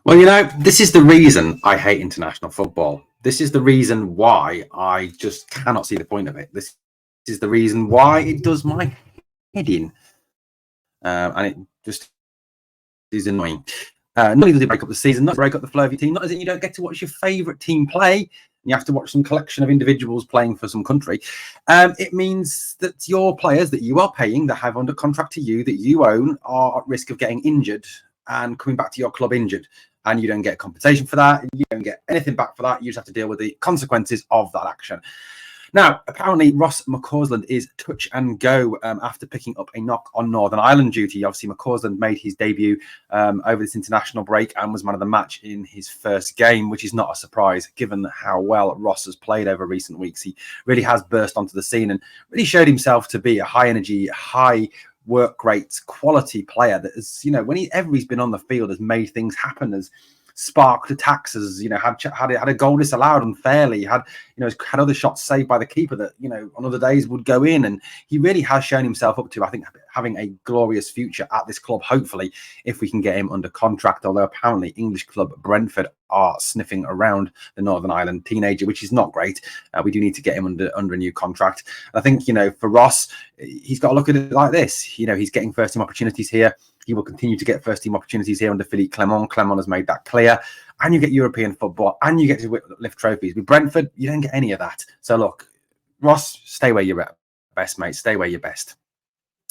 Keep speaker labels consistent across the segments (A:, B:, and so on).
A: Well, this is the reason I hate international football. This is the reason why I just cannot see the point of it. This is the reason why it does my head in. And it just is annoying. Not only does it break up the season, not break up the flow of your team, not as in you don't get to watch your favourite team play, and you have to watch some collection of individuals playing for some country. It means that your players that you are paying, that have under contract to you, that you own, are at risk of getting injured and coming back to your club injured. And you don't get compensation for that. You don't get anything back for that. You just have to deal with the consequences of that action. Now, apparently, Ross McCausland is touch and go after picking up a knock on Northern Ireland duty. Obviously, McCausland made his debut over this international break and was man of the match in his first game, which is not a surprise given how well Ross has played over recent weeks. He really has burst onto the scene and really showed himself to be a high energy, high work rate, quality player that has, whenever he's been on the field, has made things happen, has sparked attacks, has, had a goal disallowed unfairly, had other shots saved by the keeper that, on other days would go in. And he really has shown himself up to, I think, having a glorious future at this club, hopefully, if we can get him under contract. Although apparently English club Brentford are sniffing around the Northern Ireland teenager, which is not great. We do need to get him under a new contract. I think, for Ross, he's got to look at it like this. He's getting first team opportunities here. He will continue to get first team opportunities here under Philippe Clement. Clement has made that clear. And you get European football and you get to lift trophies. With Brentford, you don't get any of that. So look, Ross, stay where you're at best, mate. Stay where you're best.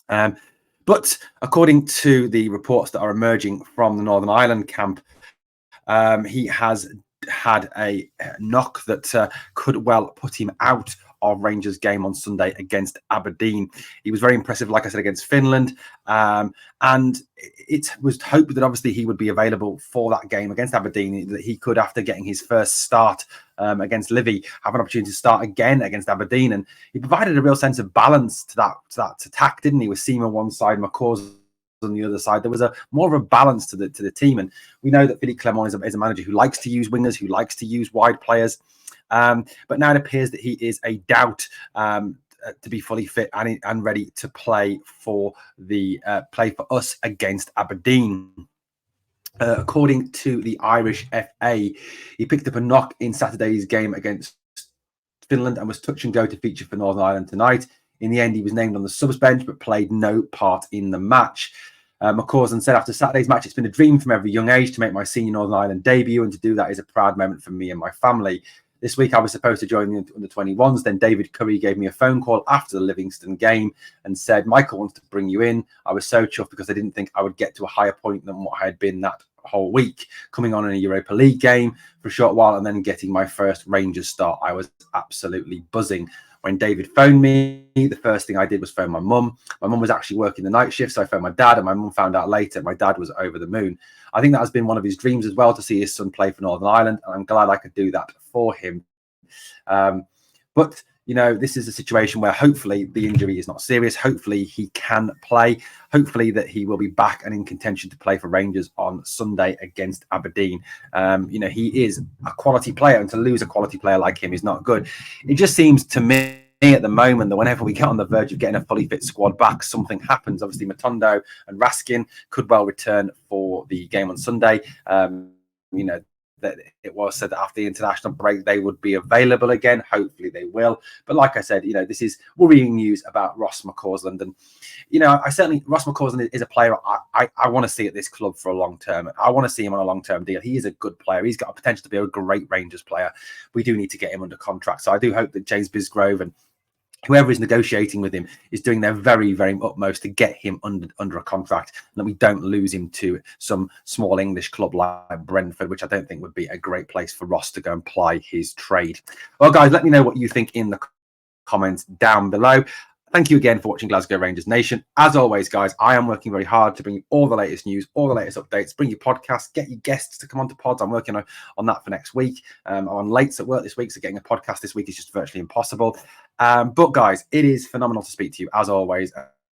A: But according to the reports that are emerging from the Northern Ireland camp, he has had a knock that could well put him out of Rangers' game on Sunday against Aberdeen. He was very impressive, like I said, against Finland. And it was hoped that obviously he would be available for that game against Aberdeen, that he could, after getting his first start against Livy, have an opportunity to start again against Aberdeen. And he provided a real sense of balance to that attack, didn't he? With Seaman one side, McCausland on the other side. There was more of a balance to the team. And we know that Philippe Clement is a manager who likes to use wingers, who likes to use wide players. But now it appears that he is a doubt to be fully fit and ready to play for us against Aberdeen. According to the Irish FA, he picked up a knock in Saturday's game against Finland and was touch and go to feature for Northern Ireland tonight. In the end, he was named on the subs bench but played no part in the match. McCausland said after Saturday's match, "It's been a dream from every young age to make my senior Northern Ireland debut, and to do that is a proud moment for me and my family. This week, I was supposed to join the under-21s. Then David Curry gave me a phone call after the Livingston game and said, 'Michael wants to bring you in.' I was so chuffed because I didn't think I would get to a higher point than what I had been that whole week, coming on in a Europa League game for a short while and then getting my first Rangers start. I was absolutely buzzing. When David phoned me, the first thing I did was phone my mum. My mum was actually working the night shift, so I phoned my dad, and my mum found out later my dad was over the moon. I think that has been one of his dreams as well, to see his son play for Northern Ireland, and I'm glad I could do that for him." But this is a situation where hopefully the injury is not serious. Hopefully he can play. Hopefully that he will be back and in contention to play for Rangers on Sunday against Aberdeen. He is a quality player, and to lose a quality player like him is not good. It just seems to me at the moment that whenever we get on the verge of getting a fully fit squad back, something happens. Obviously, Matondo and Raskin could well return for the game on Sunday. That it was said that after the international break they would be available again. Hopefully they will. But like I said, this is worrying news about Ross McCausland. And Ross McCausland is a player I want to see at this club for a long term. I want to see him on a long-term deal. He is a good player. He's got a potential to be a great Rangers player. We do need to get him under contract. So I do hope that James Bisgrove and whoever is negotiating with him is doing their very, very utmost to get him under a contract, and that we don't lose him to some small English club like Brentford, which I don't think would be a great place for Ross to go and ply his trade. Well, guys, let me know what you think in the comments down below. Thank you again for watching Glasgow Rangers Nation. As always, guys, I am working very hard to bring you all the latest news, all the latest updates, bring you podcasts, get you guests to come onto pods. I'm working on that for next week. I'm on late at work this week, so getting a podcast this week is just virtually impossible. But guys, it is phenomenal to speak to you as always,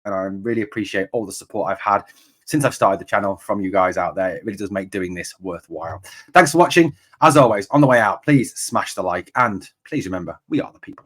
A: and I really appreciate all the support I've had since I've started the channel from you guys out there. It really does make doing this worthwhile. Thanks for watching. As always, on the way out, please smash the like, and please remember, we are the people.